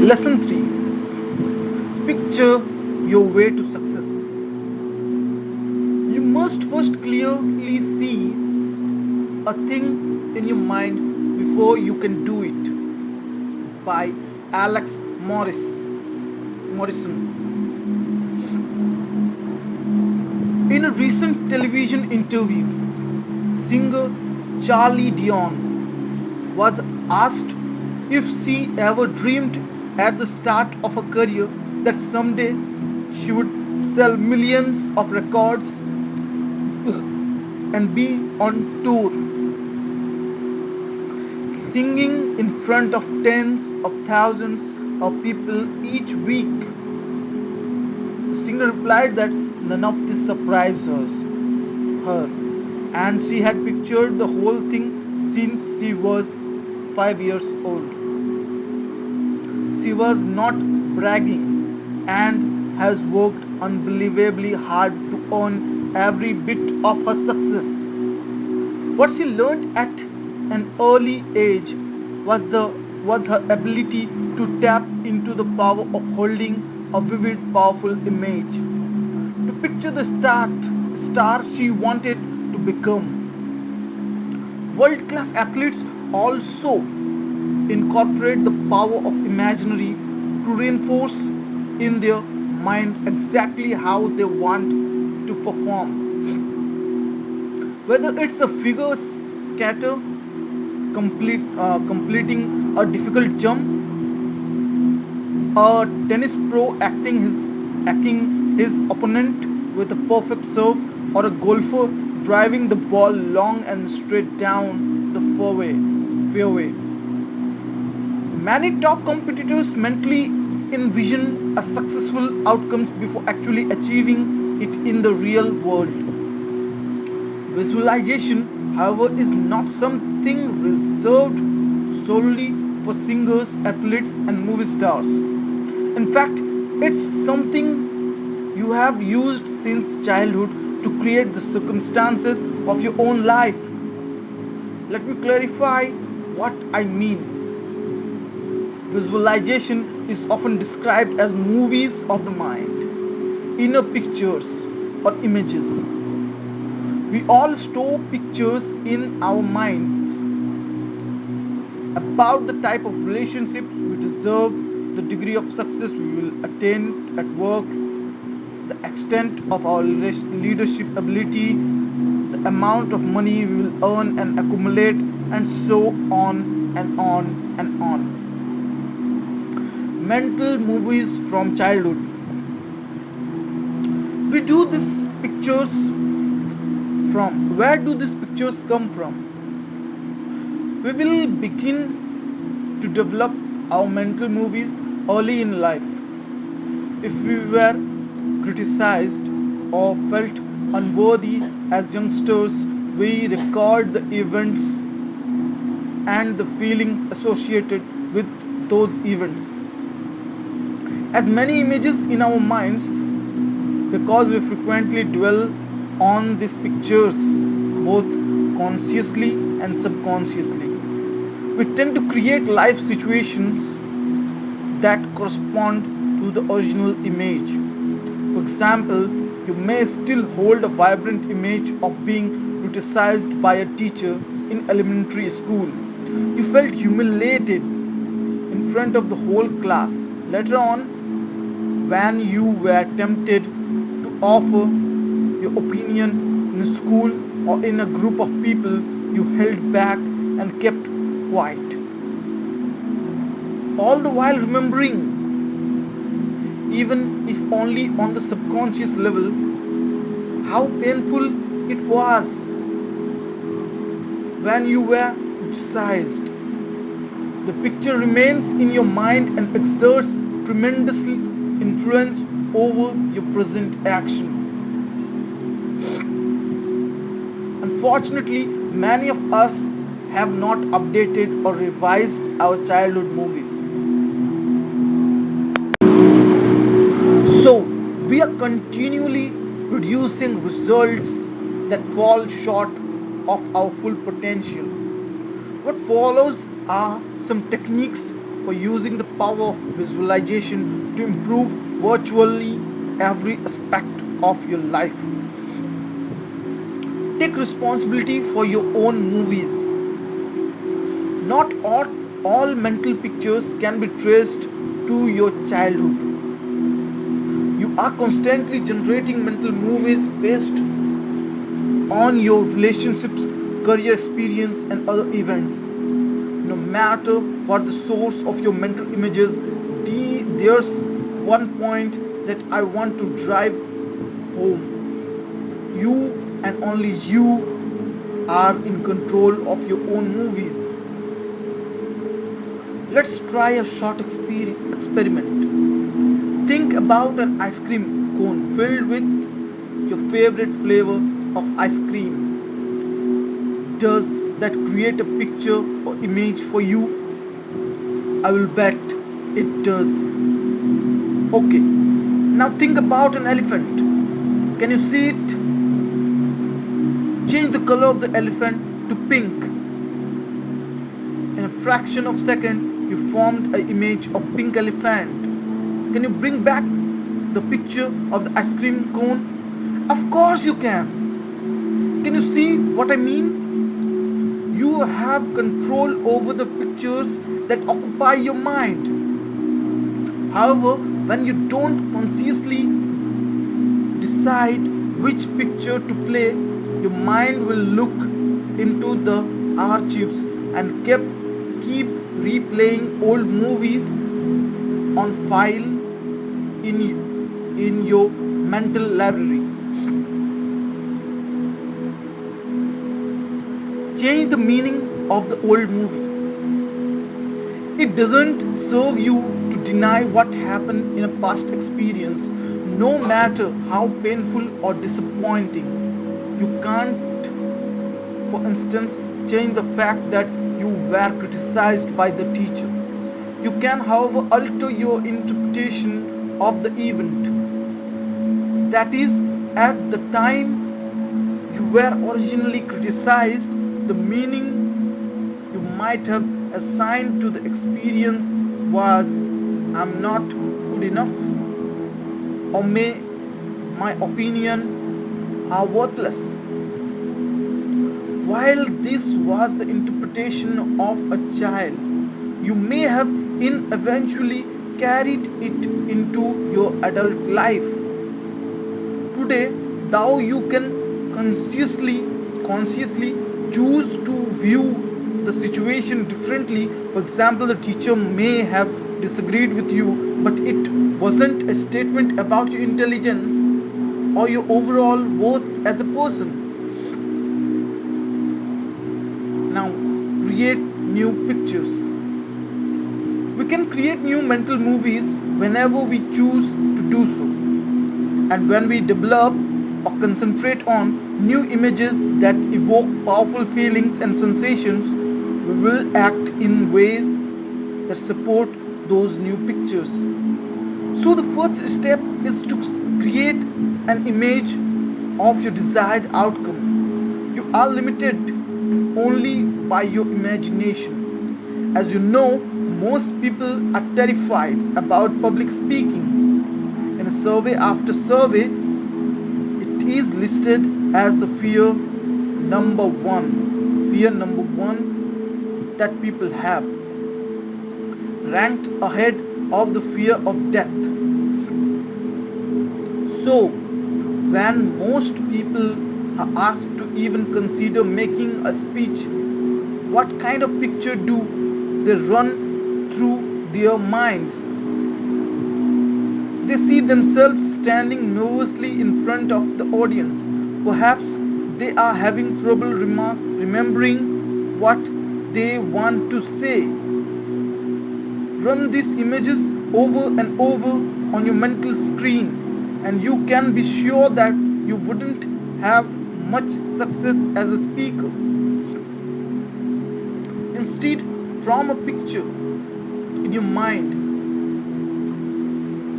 Lesson 3. Picture your way to success. You must first clearly see a thing in your mind before you can do it. By Alex Morrison. In a recent television interview, singer Charlie Dion was asked if she ever dreamed at the start of her career that someday she would sell millions of records and be on tour, singing in front of tens of thousands of people each week. The singer replied that none of this surprised her, and she had pictured the whole thing since she was 5 years old. She was not bragging and has worked unbelievably hard to earn every bit of her success. What she learned at an early age was her ability to tap into the power of holding a vivid, powerful image, to picture the star she wanted to become. World class athletes also incorporate the power of imaginary to reinforce in their mind exactly how they want to perform. Whether it's a figure skater completing a difficult jump, a tennis pro acting his opponent with a perfect serve, or a golfer driving the ball long and straight down the fairway. Many top competitors mentally envision a successful outcomes before actually achieving it in the real world. Visualization, however, is not something reserved solely for singers, athletes, and movie stars. In fact, it's something you have used since childhood to create the circumstances of your own life. Let me clarify what I mean. Visualization is often described as movies of the mind, inner pictures, or images. We all store pictures in our minds about the type of relationships we deserve, the degree of success we will attain at work, the extent of our leadership ability, the amount of money we will earn and accumulate, and so on and on and on. Mental movies from childhood. We do these pictures from? Where do these pictures come from? We will begin to develop our mental movies early in life. If we were criticized or felt unworthy as youngsters, we record the events and the feelings associated with those events as many images in our minds. Because we frequently dwell on these pictures both consciously and subconsciously, we tend to create life situations that correspond to the original image. For example, you may still hold a vibrant image of being criticized by a teacher in elementary school. You felt humiliated in front of the whole class. Later on, when you were tempted to offer your opinion in school or in a group of people, you held back and kept quiet. All the while remembering, even if only on the subconscious level, how painful it was when you were criticized. The picture remains in your mind and exerts tremendous influence over your present action. Unfortunately, many of us have not updated or revised our childhood movies. So, we are continually producing results that fall short of our full potential. What follows are some techniques for using the power of visualization to improve virtually every aspect of your life. Take responsibility for your own movies. Not all mental pictures can be traced to your childhood. You are constantly generating mental movies based on your relationships, career experience, and other events. No matter what the source of your mental images, there's one point that I want to drive home. You and only you are in control of your own movies. Let's try a short experiment. Think about an ice cream cone filled with your favorite flavor of ice cream. Does that create a picture or image for you? I will bet it does. Okay, now think about an elephant. Can you see it? Change the color of the elephant to pink. In a fraction of a second, you formed an image of pink elephant. Can you bring back the picture of the ice cream cone? Of course you can. Can you see what I mean? You have control over the pictures that occupy your mind. However, when you don't consciously decide which picture to play, your mind will look into the archives and keep replaying old movies on file in your mental library. Change the meaning of the old movie. It doesn't serve you to deny what happened in a past experience, no matter how painful or disappointing. You can't, for instance, change the fact that you were criticized by the teacher. You can, however, alter your interpretation of the event. That is, at the time you were originally criticized, the meaning you might have assigned to the experience was "I'm not good enough" or "my opinion are worthless." While this was the interpretation of a child, you may have eventually carried it into your adult life. Today, though, you can consciously choose to view the situation differently. For example, the teacher may have disagreed with you, but it wasn't a statement about your intelligence or your overall worth as a person. Now, create new pictures. We can create new mental movies whenever we choose to do so. And when we develop or concentrate on new images that evoke powerful feelings and sensations, we will act in ways that support those new pictures. So the first step is to create an image of your desired outcome. You are limited only by your imagination. As you know, most people are terrified about public speaking. In a survey after survey, it is listed as the fear number one that people have, ranked ahead of the fear of death. So, when most people are asked to even consider making a speech, what kind of picture do they run through their minds? They see themselves standing nervously in front of the audience. Perhaps they are having trouble remembering what they want to say. Run these images over and over on your mental screen, and you can be sure that you wouldn't have much success as a speaker. Instead, form a picture in your mind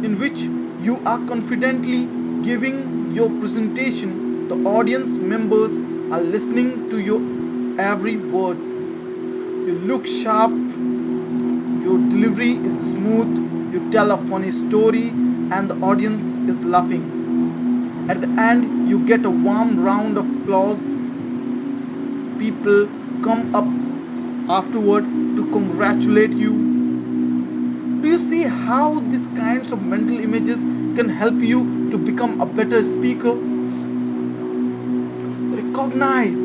in which you are confidently giving your presentation. The audience members are listening to your every word. You look sharp, your delivery is smooth, you tell a funny story, and the audience is laughing. At the end, you get a warm round of applause. People come up afterward to congratulate you. Do you see how these kinds of mental images can help you to become a better speaker? Recognize,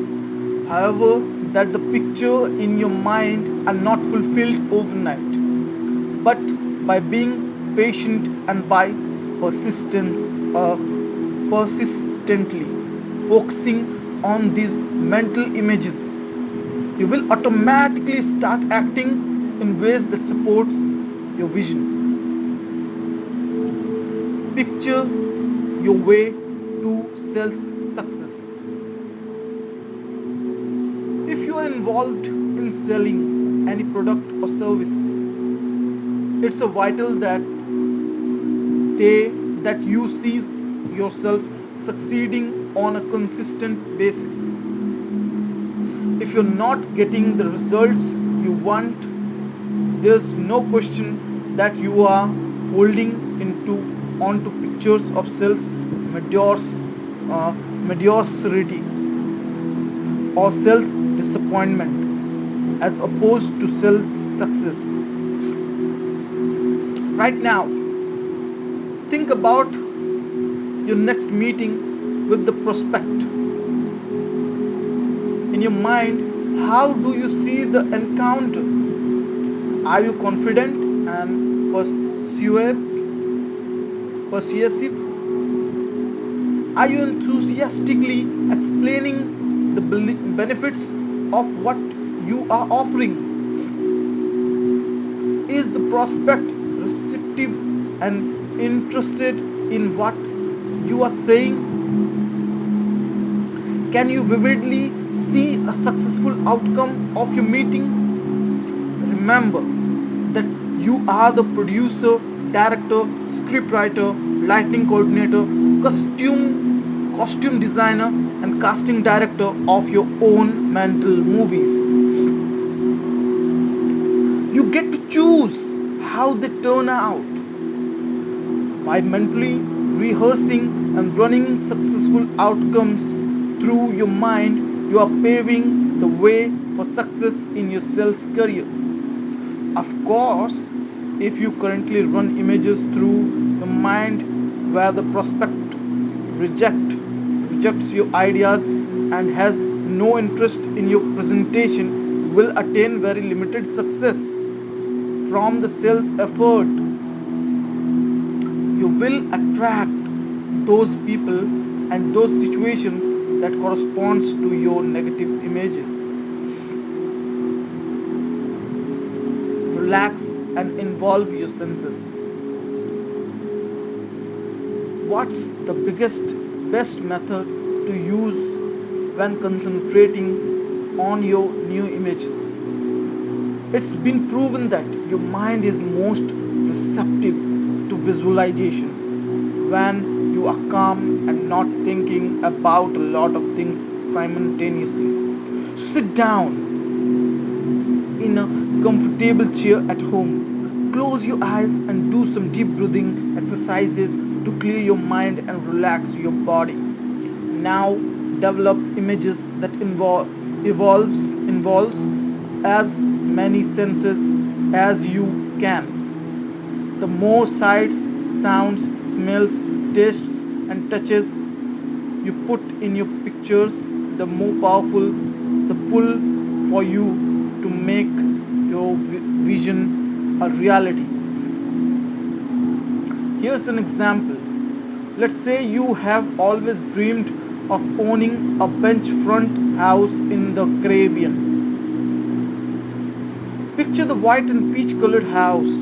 however, that the picture in your mind are not fulfilled overnight, but by being patient and by persistence, uh, persistently focusing on these mental images, you will automatically start acting in ways that support your vision. Picture your way to sales success. If you are involved in selling any product or service, it's a vital they that you see yourself succeeding on a consistent basis. If you're not getting the results you want, there's no question that you are holding into onto pictures of sales uh, mediocrity or sales disappointment as opposed to sales success. Right now, think about your next meeting with the prospect. In your mind, how do you see the encounter? Are you confident and persuasive? Are you enthusiastically explaining the benefits of what you are offering? Is the prospect receptive and interested in what you are saying? Can you vividly see a successful outcome of your meeting? Remember that you are the producer, director, scriptwriter, lighting coordinator, costume designer, and casting director of your own mental movies. You get to choose how they turn out. By mentally rehearsing and running successful outcomes through your mind, you are paving the way for success in your sales career. Of course, if you currently run images through your mind where the prospect rejects your ideas and has no interest in your presentation, you will attain very limited success from the sales effort. You will attract those people and those situations that corresponds to your negative images. Relax and involve your senses. What's the best method to use when concentrating on your new images? It's been proven that your mind is most receptive to visualization when you are calm and not thinking about a lot of things simultaneously. So sit down in a comfortable chair at home. Close your eyes and do some deep breathing exercises to clear your mind and relax your body. Now develop images that involves as many senses as you can. The more sights, sounds, smells, tastes, and touches you put in your pictures, the more powerful the pull for you to make your vision a reality. Here's an example. Let's say you have always dreamed of owning a beachfront house in the Caribbean. Picture the white and peach colored house.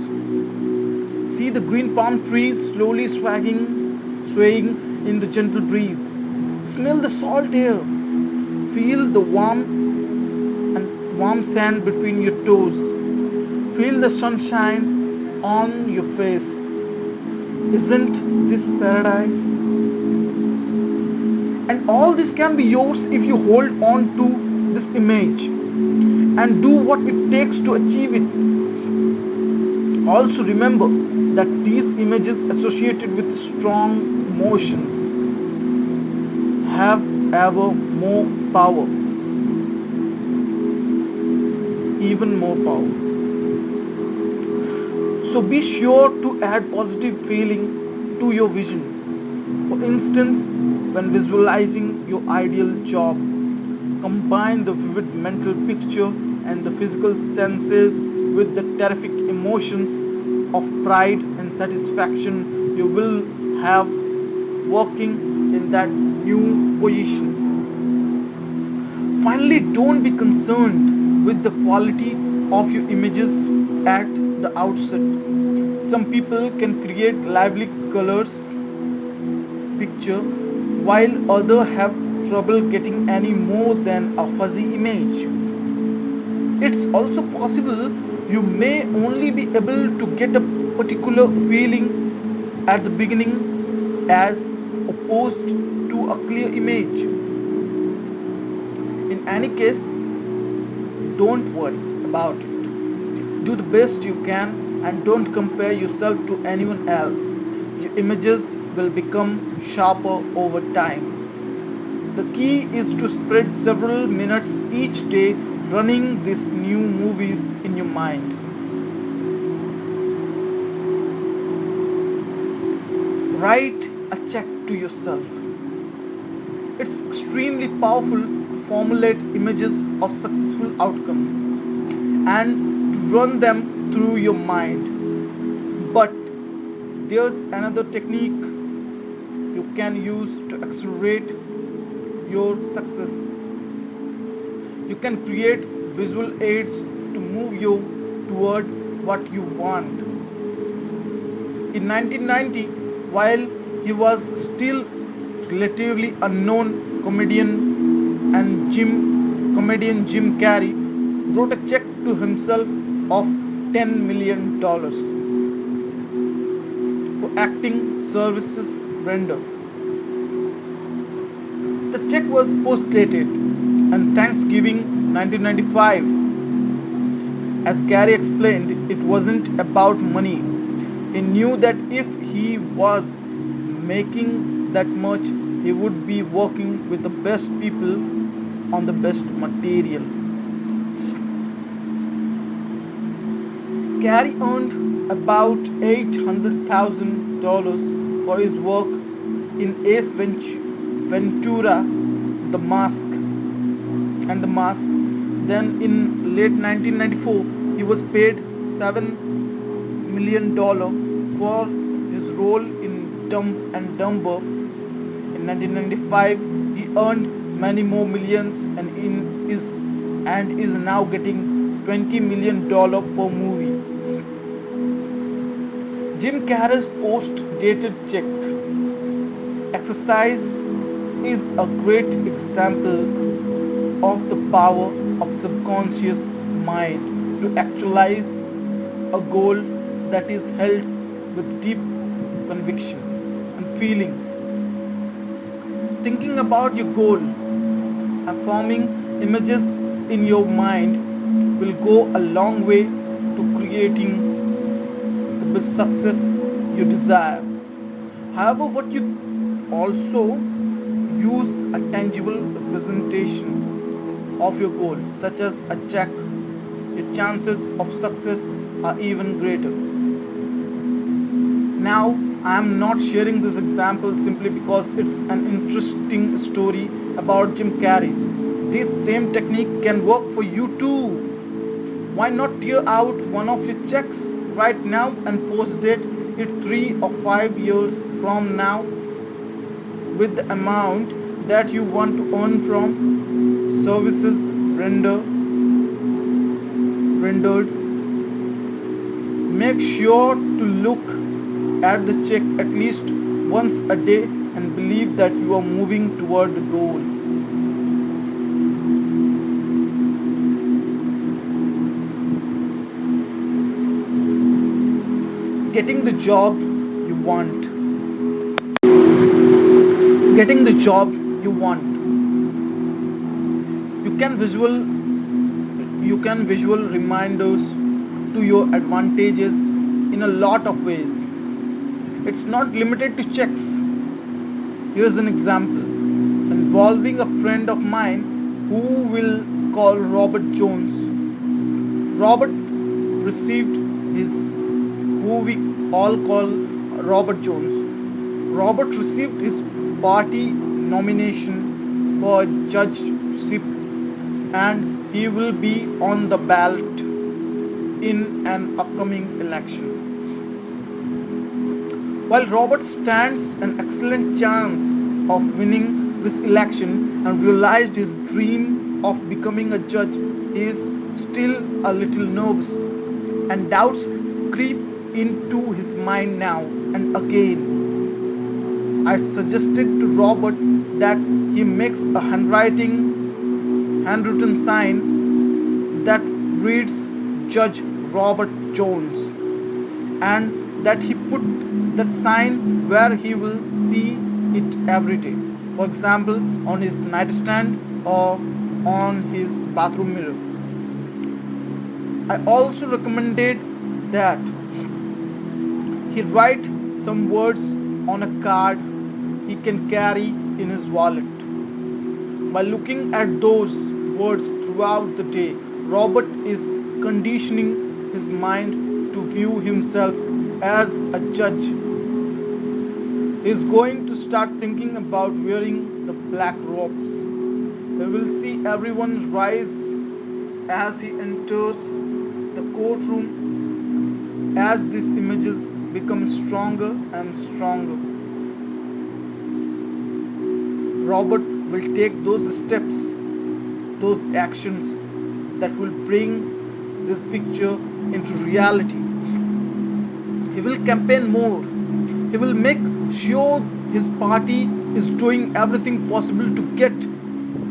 See the green palm trees slowly swaying in the gentle breeze. Smell the salt air. Feel the warm sand between your toes. Feel the sunshine on your face. Isn't this paradise? And all this can be yours if you hold on to this image and do what it takes to achieve it. Also remember that these images associated with strong emotions have ever more power, even more power. So be sure to add positive feeling to your vision. For instance, when visualizing your ideal job, combine the vivid mental picture and the physical senses with the terrific emotions of pride and satisfaction you will have working in that new position. Finally, don't be concerned with the quality of your images at the outset. Some people can create lively colors picture while others have trouble getting any more than a fuzzy image. It's also possible you may only be able to get a particular feeling at the beginning as opposed to a clear image. In any case, don't worry about it. Do the best you can and don't compare yourself to anyone else. Your images will become sharper over time. The key is to spread several minutes each day running these new movies in your mind. Write a check to yourself. It's extremely powerful to formulate images of successful outcomes and to run them through your mind. But there's another technique you can use to accelerate your success. You can create visual aids to move you toward what you want. In 1990, while he was still relatively unknown comedian Jim Carrey wrote a check to himself of $10 million for acting services rendered. The check was post-dated on Thanksgiving 1995. As Carrey explained, it wasn't about money. He knew that if he was making that much, he would be working with the best people on the best material. Carrey earned about $800,000 for his work in Ace Ventura, The Mask, and The Mask. Then in late 1994, he was paid $7 million for his role in Dumb and Dumber. In 1995, he earned many more millions and is now getting $20 million per movie. Jim Carrey's post-dated check exercise is a great example of the power of subconscious mind to actualize a goal that is held with deep conviction and feeling. Thinking about your goal and forming images in your mind will go a long way to creating the best success you desire. However, what you also use a tangible representation of your goal, such as a check, your chances of success are even greater. Now, I am not sharing this example simply because it's an interesting story about Jim Carrey. This same technique can work for you too. Why not tear out one of your checks right now and post date it 3 or 5 years from now with the amount that you want to earn from services rendered. Make sure to look at the check at least once a day and believe that you are moving toward the goal. Getting the job you want. Getting the job you want. You can visual reminders to your advantages in a lot of ways. It's not limited to checks. Here's an example involving a friend of mine who will call Robert Jones. Robert received his, who we all call Robert Jones. Robert received his party nomination for judgeship and he will be on the ballot in an upcoming election. While Robert stands an excellent chance of winning this election and realized his dream of becoming a judge, he is still a little nervous and doubts creep into his mind now and again. I suggested to Robert that he makes a handwritten sign that reads Judge Robert Jones and that he put that sign where he will see it every day. For example, on his nightstand or on his bathroom mirror. I also recommended that he write some words on a card he can carry in his wallet. By looking at those words throughout the day, Robert is conditioning his mind to view himself as a judge. He is going to start thinking about wearing the black robes. He will see everyone rise as he enters the courtroom as these images become stronger and stronger. Robert will take those steps, those actions that will bring this picture into reality. He will campaign more. He will make sure his party is doing everything possible to get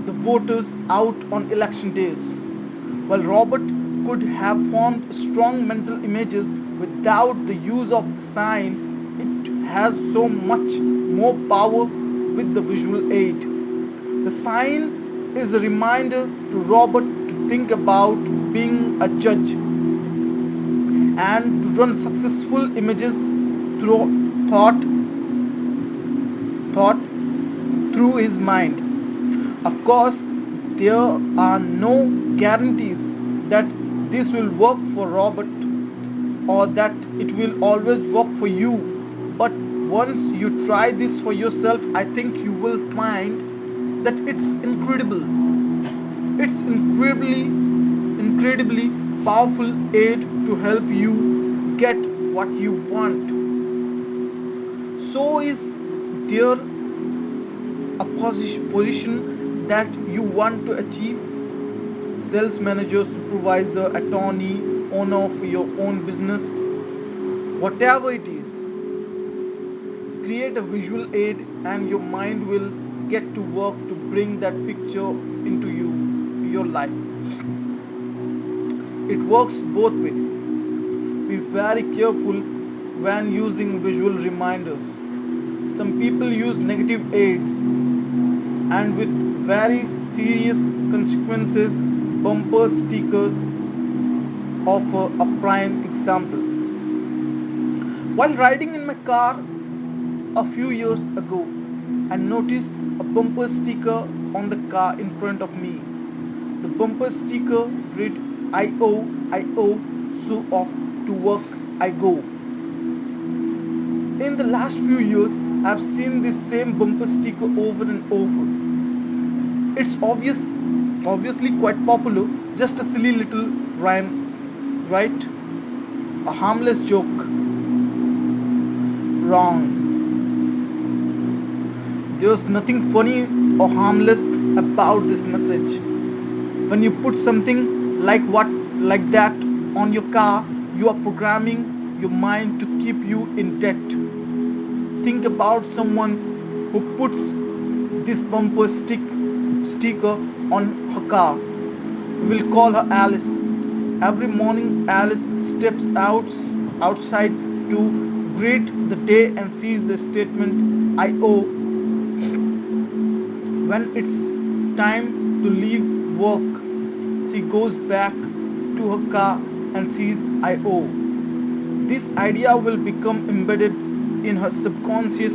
the voters out on election days. While Robert could have formed strong mental images without the use of the sign, it has so much more power with the visual aid. The sign is a reminder to Robert to think about being a judge and to run successful images through thought through his mind. Of course, there are no guarantees that this will work for Robert or that it will always work for you. But once you try this for yourself, I think you will find that it's incredible. It's incredibly powerful aid to help you get what you want. So is there a position that you want to achieve? Sales manager, supervisor, attorney, owner for your own business, whatever it is, create a visual aid and your mind will get to work to bring that picture into your life. It works both ways. Be very careful when using visual reminders. Some people use negative aids and with very serious consequences. Bumper stickers offer a prime example. While riding in my car a few years ago, I noticed a bumper sticker on the car in front of me. The bumper sticker read I O, so off to work I go. In the last few years, I've seen this same bumper sticker over and over. It's obviously quite popular, just a silly little rhyme, right? A harmless joke. Wrong. There's nothing funny or harmless about this message. When you put something like that on your car, you are programming your mind to keep you in debt. Think about someone who puts this bumper sticker on her car. We will call her Alice. Every morning Alice steps outside to greet the day and sees the statement I owe. When it's time to leave work, she goes back to her car and sees I owe. This idea will become embedded in her subconscious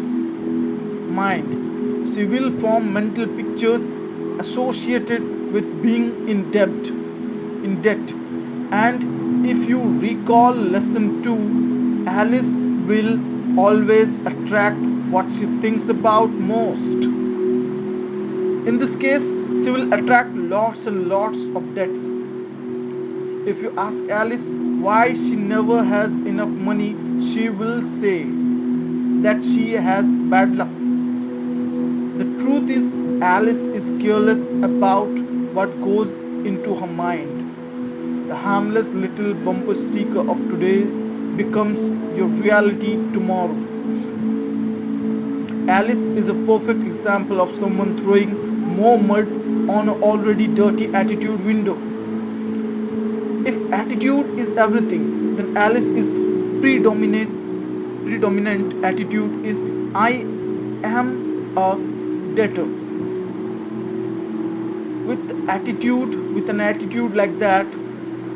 mind. She will form mental pictures associated with being in debt. And if you recall lesson 2, Alice will always attract what she thinks about most. In this case, she will attract lots and lots of debts. If you ask Alice why she never has enough money, she will say that she has bad luck. The truth is, Alice is careless about what goes into her mind. The harmless little bumper sticker of today becomes your reality tomorrow. Alice is a perfect example of someone throwing more mud on an already dirty attitude window. If attitude is everything, then Alice is predominant attitude is I am a debtor. With an attitude like that,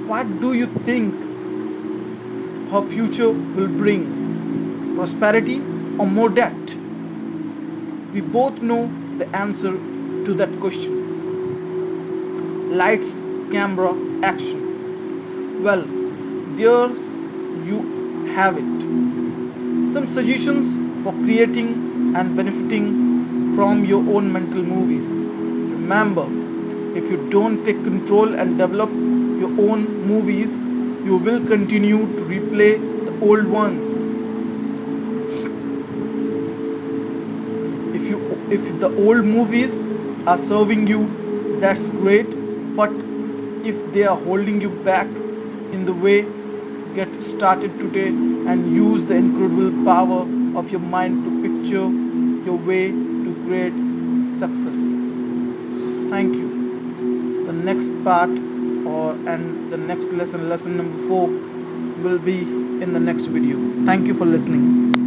what do you think her future will bring? Prosperity or more debt? We both know the answer to that question. Lights, camera, action. Well, there's you have it. Some suggestions for creating and benefiting from your own mental movies. Remember, if you don't take control and develop your own movies, you will continue to replay the old ones. If the old movies are serving you, that's great. But if they are holding you back in the way, get started today and use the incredible power of your mind to picture your way to great success. Thank you. The next part and the next lesson number 4 will be in the next video. Thank you for listening.